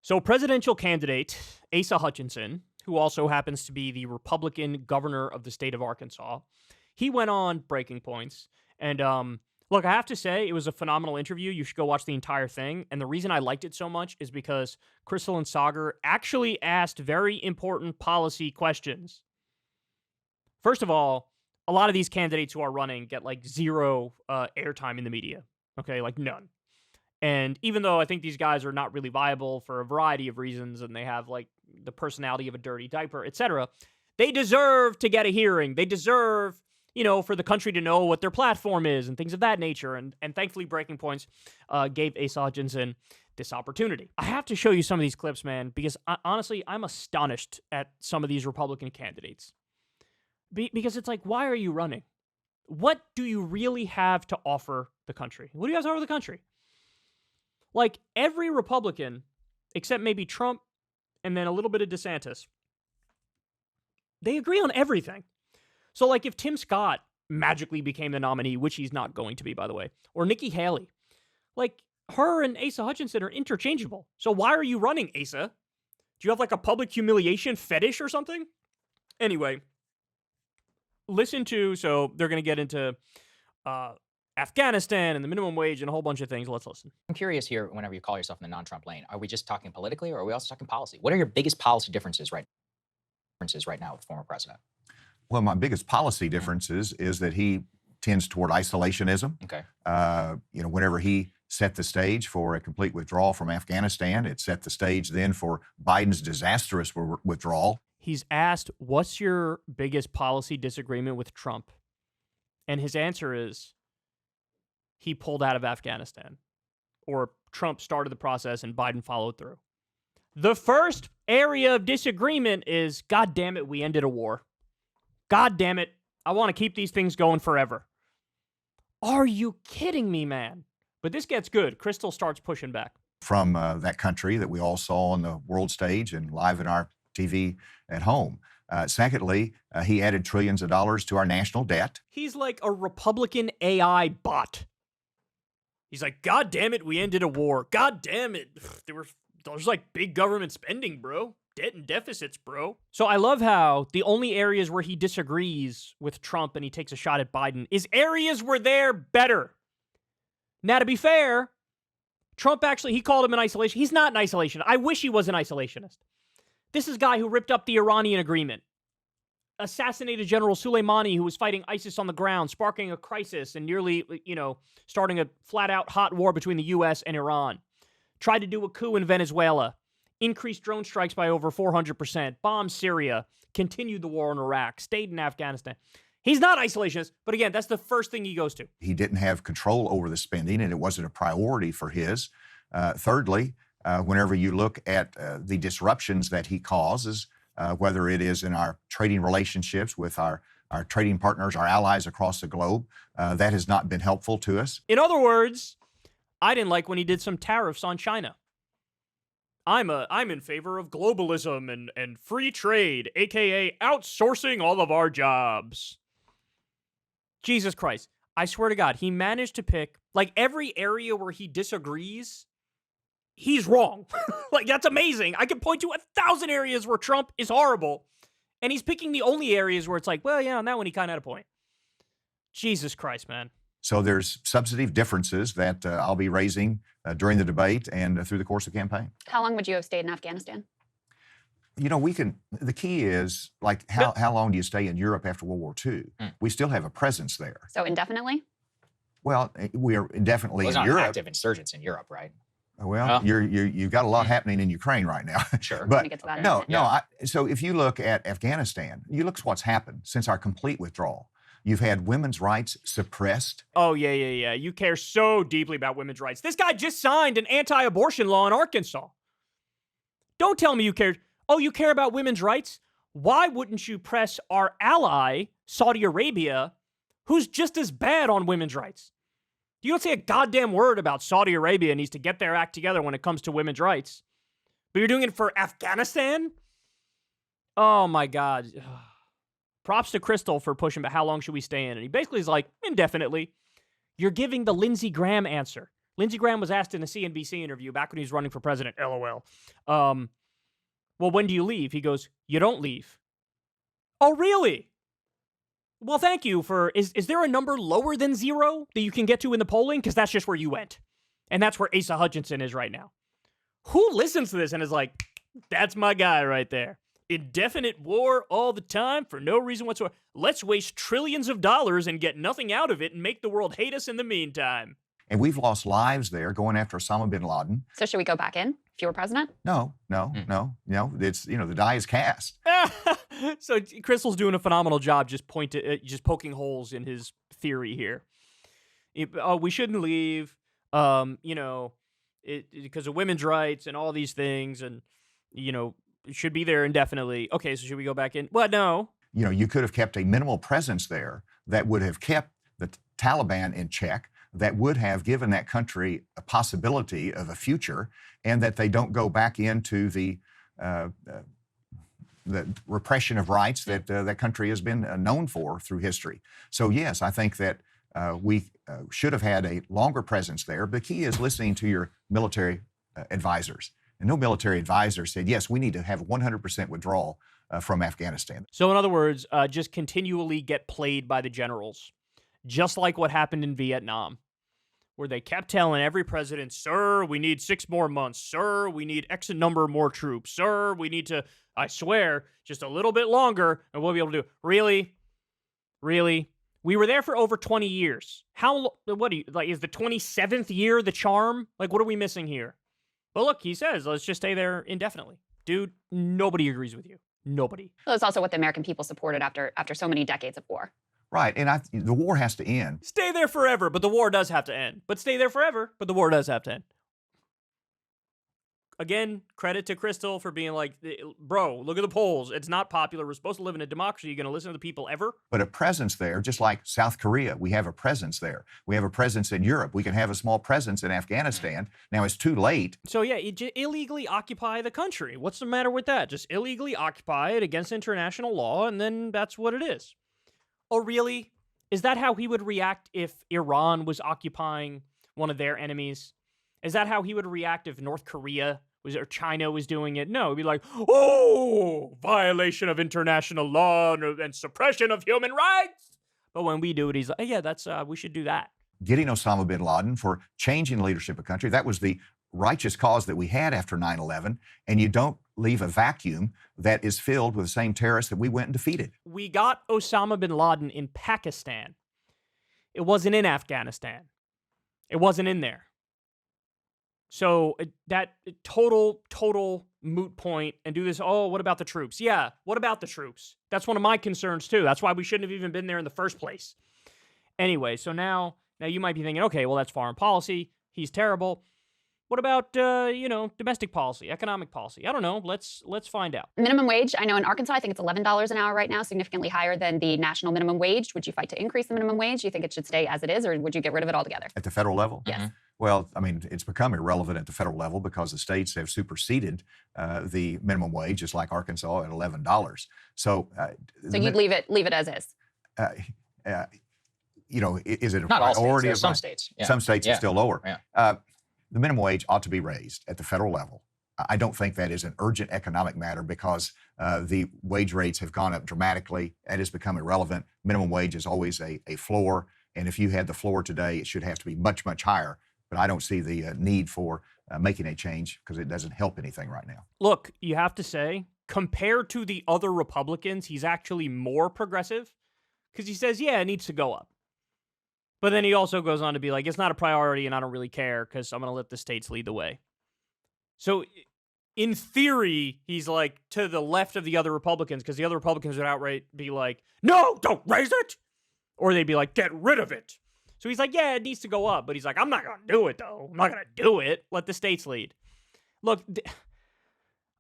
So presidential candidate Asa Hutchinson, who also happens to be the Republican governor of the state of Arkansas, he went on Breaking Points. And look, I have to say, it was a phenomenal interview. You should go watch the entire thing. And the reason I liked it so much is because Krystal and Sagar actually asked very important policy questions. First of all, a lot of these candidates who are running get like zero airtime in the media. Okay, like none. And even though I think these guys are not really viable for a variety of reasons and they have like the personality of a dirty diaper, etc., they deserve to get a hearing. They deserve, for the country to know what their platform is and things of that nature. And thankfully, Breaking Points gave Asa Hutchinson this opportunity. I have to show you some of these clips, man, because honestly, I'm astonished at some of these Republican candidates. Because it's like, why are you running? What do you really have to offer the country? What do you have to offer the country? Like, every Republican, except maybe Trump and then a little bit of DeSantis, they agree on everything. So, like, if Tim Scott magically became the nominee, which he's not going to be, by the way, or Nikki Haley, like, her and Asa Hutchinson are interchangeable. So why are you running, Asa? Do you have, like, a public humiliation fetish or something? Anyway, so they're going to get into Afghanistan and the minimum wage and a whole bunch of things. Let's listen. I'm curious here, whenever you call yourself in the non-Trump lane, are we just talking politically or are we also talking policy? What are your biggest policy differences right now with the former president? Well, my biggest policy differences is that he tends toward isolationism. Okay. Whenever he set the stage for a complete withdrawal from Afghanistan, it set the stage then for Biden's disastrous withdrawal. He's asked, what's your biggest policy disagreement with Trump? And his answer is, he pulled out of Afghanistan. Or Trump started the process and Biden followed through. The first area of disagreement is, God damn it, we ended a war. God damn it, I want to keep these things going forever. Are you kidding me, man? But this gets good. Krystal starts pushing back. From that country that we all saw on the world stage and live in our TV at home. Secondly, he added trillions of dollars to our national debt. He's like a Republican AI bot. He's like, God damn it, we ended a war. God damn it, there's like big government spending, bro. Debt and deficits, bro. So I love how the only areas where he disagrees with Trump and he takes a shot at Biden is areas where they're better. Now, to be fair, Trump actually, he called him an isolation. He's not an isolation. I wish he was an isolationist. This is a guy who ripped up the Iranian agreement, assassinated General Soleimani, who was fighting ISIS on the ground, sparking a crisis and nearly, starting a flat-out hot war between the U.S. and Iran. Tried to do a coup in Venezuela, increased drone strikes by over 400%, bombed Syria, continued the war in Iraq, stayed in Afghanistan. He's not isolationist, but again, that's the first thing he goes to. He didn't have control over the spending, and it wasn't a priority for his. Thirdly, whenever you look at the disruptions that he causes, whether it is in our trading relationships with our trading partners, our allies across the globe, that has not been helpful to us. In other words, I didn't like when he did some tariffs on China. I'm in favor of globalism and free trade, aka outsourcing all of our jobs. Jesus Christ. I swear to God, he managed to pick, like, every area where he disagrees, he's wrong. Like, that's amazing. I can point to 1,000 areas where Trump is horrible, and he's picking the only areas where it's like, well, yeah, on that one he kind of had a point. Jesus Christ, man. So there's substantive differences that I'll be raising during the debate and through the course of the campaign. How long would you have stayed in Afghanistan? The key is, like, how long do you stay in Europe after World War II? We still have a presence there. So indefinitely? Well, we are indefinitely in Europe. Active insurgents in Europe, right? Well, you've got a lot happening in Ukraine right now. Sure. But so if you look at Afghanistan, you look at what's happened since our complete withdrawal. You've had women's rights suppressed. Oh, yeah. You care so deeply about women's rights. This guy just signed an anti-abortion law in Arkansas. Don't tell me you care. Oh, you care about women's rights? Why wouldn't you press our ally, Saudi Arabia, who's just as bad on women's rights? You don't say a goddamn word about Saudi Arabia needs to get their act together when it comes to women's rights. But you're doing it for Afghanistan? Oh, my God. Props to Krystal for pushing, but how long should we stay in? And he basically is like, indefinitely. You're giving the Lindsey Graham answer. Lindsey Graham was asked in a CNBC interview back when he was running for president, LOL, well, when do you leave? He goes, you don't leave. Oh, really? Well, thank you for, is there a number lower than 0 that you can get to in the polling? Because that's just where you went. And that's where Asa Hutchinson is right now. Who listens to this and is like, that's my guy right there. Indefinite war all the time for no reason whatsoever. Let's waste trillions of dollars and get nothing out of it and make the world hate us in the meantime. And we've lost lives there going after Osama bin Laden. So should we go back in if you were president? No. It's, the die is cast. So Krystal's doing a phenomenal job just poking holes in his theory here. We shouldn't leave, because of women's rights and all these things, and, it should be there indefinitely. Okay, so should we go back in? Well, no. You could have kept a minimal presence there that would have kept the Taliban in check, that would have given that country a possibility of a future, and that they don't go back into the repression of rights that that country has been known for through history. So yes, I think that we should have had a longer presence there. The key is listening to your military advisors. And no military advisor said, yes, we need to have 100% withdrawal from Afghanistan. So in other words, just continually get played by the generals, just like what happened in Vietnam, where they kept telling every president, sir, we need 6 more months. Sir, we need X number more troops. Sir, we need to, I swear, just a little bit longer, and we'll be able to do. Really? Really? We were there for over 20 years. Is the 27th year the charm? Like, what are we missing here? Well, look, he says, let's just stay there indefinitely. Dude, nobody agrees with you. Nobody. Well, it's also what the American people supported after so many decades of war. Right, and the war has to end. Stay there forever, but the war does have to end. But stay there forever, but the war does have to end. Again, credit to Krystal for being like, bro, look at the polls. It's not popular. We're supposed to live in a democracy. You're going to listen to the people ever? But a presence there, just like South Korea, we have a presence there. We have a presence in Europe. We can have a small presence in Afghanistan. Now, it's too late. So, yeah, illegally occupy the country. What's the matter with that? Just illegally occupy it against international law, and then that's what it is. Oh, really? Is that how he would react if Iran was occupying one of their enemies? Is that how he would react if North Korea or China was doing it? No, he'd be like, oh, violation of international law and suppression of human rights. But when we do it, he's like, yeah, we should do that. Getting Osama bin Laden for changing the leadership of the country, that was the righteous cause that we had after 9/11, and you don't leave a vacuum that is filled with the same terrorists that we went and defeated. We got Osama bin Laden in Pakistan. It wasn't in Afghanistan. It wasn't in there. So that total moot point, and do this, oh, what about the troops? Yeah, what about the troops? That's one of my concerns too. That's why we shouldn't have even been there in the first place. Anyway, so now you might be thinking, okay, well, that's foreign policy. He's terrible. What about, domestic policy, economic policy? I don't know. Let's find out. Minimum wage, I know in Arkansas, I think it's $11 an hour right now, significantly higher than the national minimum wage. Would you fight to increase the minimum wage? Do you think it should stay as it is, or would you get rid of it altogether? At the federal level? Yes. Mm-hmm. Well, I mean, it's become irrelevant at the federal level because the states have superseded the minimum wage, just like Arkansas at $11. So you'd leave it as is? Is it a Not priority? All states. Some states. Yeah. Some states are still lower. Yeah. The minimum wage ought to be raised at the federal level. I don't think that is an urgent economic matter because the wage rates have gone up dramatically. That has become irrelevant. Minimum wage is always a floor. And if you had the floor today, it should have to be much, much higher. But I don't see the need for making a change because it doesn't help anything right now. Look, you have to say, compared to the other Republicans, he's actually more progressive because he says, yeah, it needs to go up. But then he also goes on to be like, it's not a priority and I don't really care because I'm going to let the states lead the way. So in theory, he's like to the left of the other Republicans because the other Republicans would outright be like, no, don't raise it. Or they'd be like, get rid of it. So he's like, yeah, it needs to go up. But he's like, I'm not going to do it, though. I'm not going to do it. Let the states lead. Look,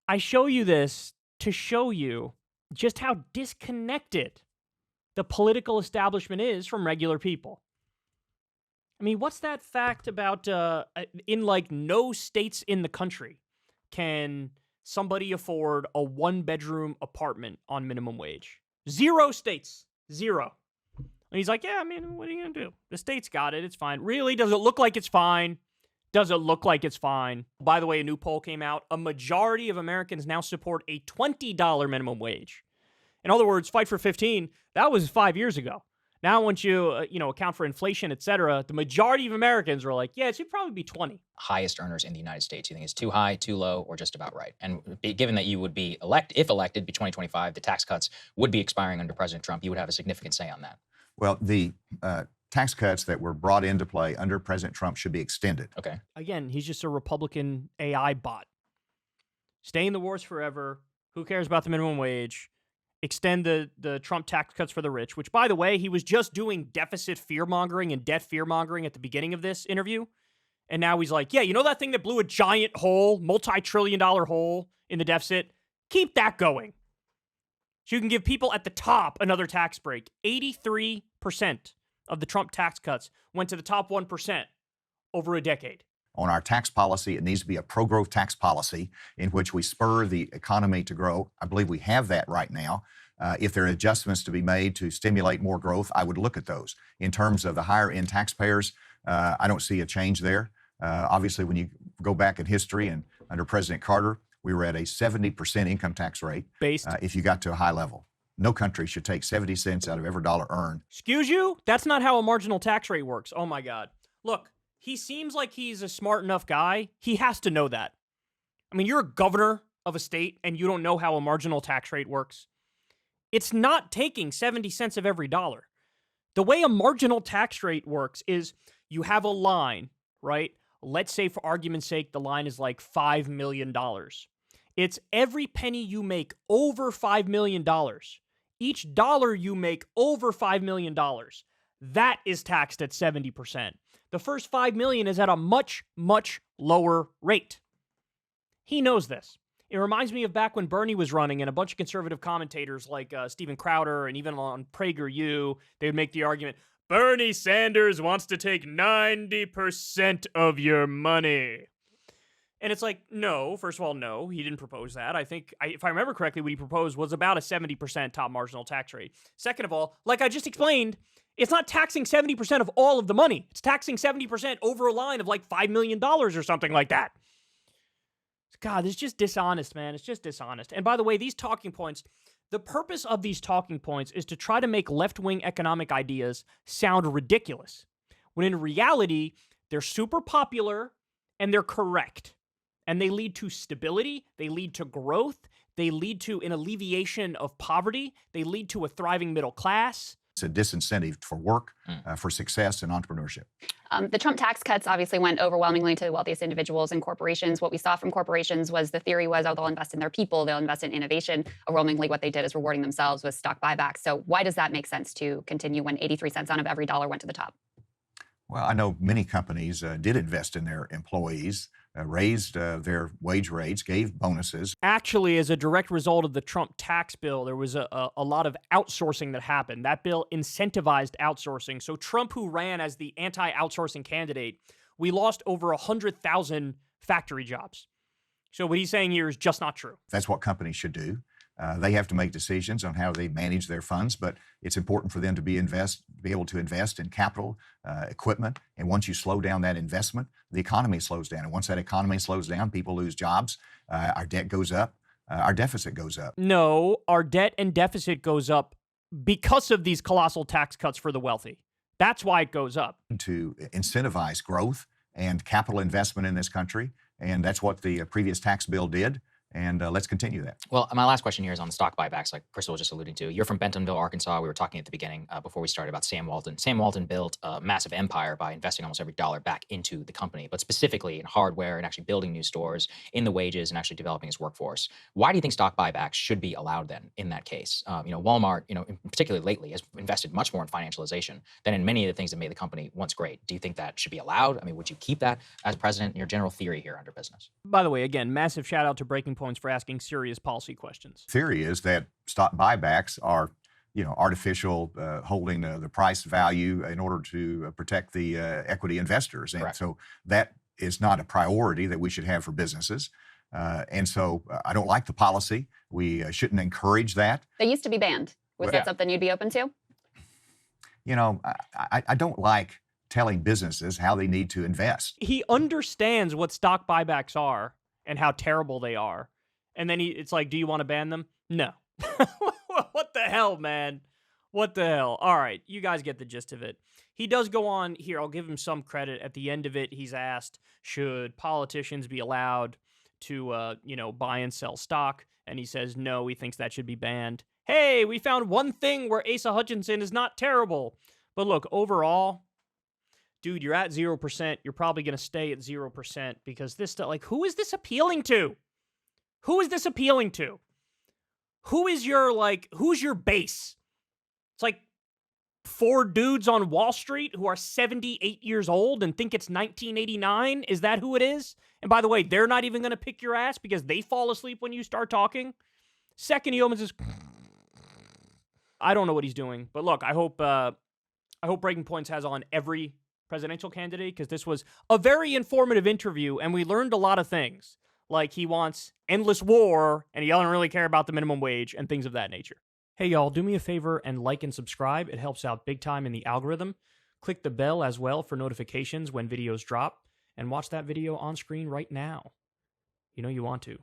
I show you this to show you just how disconnected the political establishment is from regular people. I mean, what's that fact about in like no states in the country can somebody afford a 1-bedroom apartment on minimum wage? 0 states. 0. And he's like, yeah, I mean, what are you going to do? The state's got it. It's fine. Really? Does it look like it's fine? Does it look like it's fine? By the way, a new poll came out. A majority of Americans now support a $20 minimum wage. In other words, fight for 15. That was 5 years ago. Now, once you account for inflation, et cetera, the majority of Americans were like, yeah, it should probably be 20. Highest earners in the United States. You think it's too high, too low, or just about right? And given that you would be if elected, be 2025, the tax cuts would be expiring under President Trump. You would have a significant say on that. Well, the tax cuts that were brought into play under President Trump should be extended. Okay. Again, he's just a Republican AI bot. Stay in the wars forever. Who cares about the minimum wage? Extend the Trump tax cuts for the rich, which, by the way, he was just doing deficit fear-mongering and debt fear-mongering at the beginning of this interview. And now he's like, yeah, you know that thing that blew a giant hole, multi-trillion-dollar hole in the deficit? Keep that going. So you can give people at the top another tax break. 83% of the Trump tax cuts went to the top 1% over a decade. On our tax policy, it needs to be a pro-growth tax policy in which we spur the economy to grow. I believe we have that right now. If there are adjustments to be made to stimulate more growth, I would look at those. In terms of the higher-end taxpayers, I don't see a change there. Obviously, when you go back in history and under President Carter, we were at a 70% income tax rate if you got to a high level. No country should take 70 cents out of every dollar earned. Excuse you? That's not how a marginal tax rate works. Oh, my God. Look. He seems like he's a smart enough guy. He has to know that. I mean, you're a governor of a state and you don't know how a marginal tax rate works. It's not taking 70 cents of every dollar. The way a marginal tax rate works is you have a line, right? Let's say for argument's sake, the line is like $5 million. It's every penny you make over $5 million. Each dollar you make over $5 million, that is taxed at 70%. The first $5 million is at a much, much lower rate. He knows this. It reminds me of back when Bernie was running and a bunch of conservative commentators like Steven Crowder and even on PragerU, they would make the argument, Bernie Sanders wants to take 90% of your money. And it's like, no, first of all, no, he didn't propose that. I think, if I remember correctly, what he proposed was about a 70% top marginal tax rate. Second of all, like I just explained, it's not taxing 70% of all of the money. It's taxing 70% over a line of like $5 million or something like that. God, it's just dishonest, man. It's just dishonest. And by the way, these talking points, the purpose of these talking points is to try to make left-wing economic ideas sound ridiculous, when in reality, they're super popular and they're correct. And they lead to stability, they lead to growth, they lead to an alleviation of poverty, they lead to a thriving middle class. It's a disincentive for work, for success and entrepreneurship. The Trump tax cuts obviously went overwhelmingly to the wealthiest individuals and corporations. What we saw from corporations was the theory was, oh, they'll invest in their people, they'll invest in innovation. Overwhelmingly, what they did is rewarding themselves with stock buybacks. So why does that make sense to continue when 83 cents on of every dollar went to the top? Well, I know many companies did invest in their employees, raised their wage rates, gave bonuses. Actually, as a direct result of the Trump tax bill, there was a lot of outsourcing that happened. That bill incentivized outsourcing. So Trump, who ran as the anti-outsourcing candidate, we lost over 100,000 factory jobs. So what he's saying here is just not true. That's what companies should do. They have to make decisions on how they manage their funds, but it's important for them to be able to invest in capital, equipment. And once you slow down that investment, the economy slows down. And once that economy slows down, people lose jobs, our debt goes up, our deficit goes up. No, our debt and deficit goes up because of these colossal tax cuts for the wealthy. That's why it goes up. To incentivize growth and capital investment in this country. And that's what the previous tax bill did. And let's continue that. Well, my last question here is on the stock buybacks, like Krystal was just alluding to. You're from Bentonville, Arkansas. We were talking at the beginning before we started about Sam Walton. Sam Walton built a massive empire by investing almost every dollar back into the company, but specifically in hardware and actually building new stores, in the wages, and actually developing his workforce. Why do you think stock buybacks should be allowed then in that case? Walmart, particularly lately, has invested much more in financialization than in many of the things that made the company once great. Do you think that should be allowed? I mean, would you keep that as president in your general theory here under business? By the way, again, massive shout out to Breaking Points for asking serious policy questions. Theory is that stock buybacks are, artificial, holding the price value in order to protect the equity investors. And Correct. So that is not a priority that we should have for businesses. And so I don't like the policy. We shouldn't encourage that. They used to be banned. Was that something you'd be open to? I don't like telling businesses how they need to invest. He understands what stock buybacks are and how terrible they are. And then it's like, do you want to ban them? No. What the hell, man? What the hell? All right, you guys get the gist of it. He does go on here. I'll give him some credit. At the end of it, he's asked, should politicians be allowed to, buy and sell stock? And he says, no, he thinks that should be banned. Hey, we found one thing where Asa Hutchinson is not terrible. But look, overall, dude, you're at 0%. You're probably going to stay at 0% because this stuff, like, who is this appealing to? Who is this appealing to? Who's your base? It's like 4 dudes on Wall Street who are 78 years old and think it's 1989. Is that who it is? And by the way, they're not even going to pick your ass because they fall asleep when you start talking. Second, he opens his... I don't know what he's doing. But look, I hope Breaking Points has on every presidential candidate because this was a very informative interview and we learned a lot of things. Like he wants endless war and he doesn't really care about the minimum wage and things of that nature. Hey, y'all, do me a favor and like and subscribe. It helps out big time in the algorithm. Click the bell as well for notifications when videos drop, and watch that video on screen right now. You know you want to.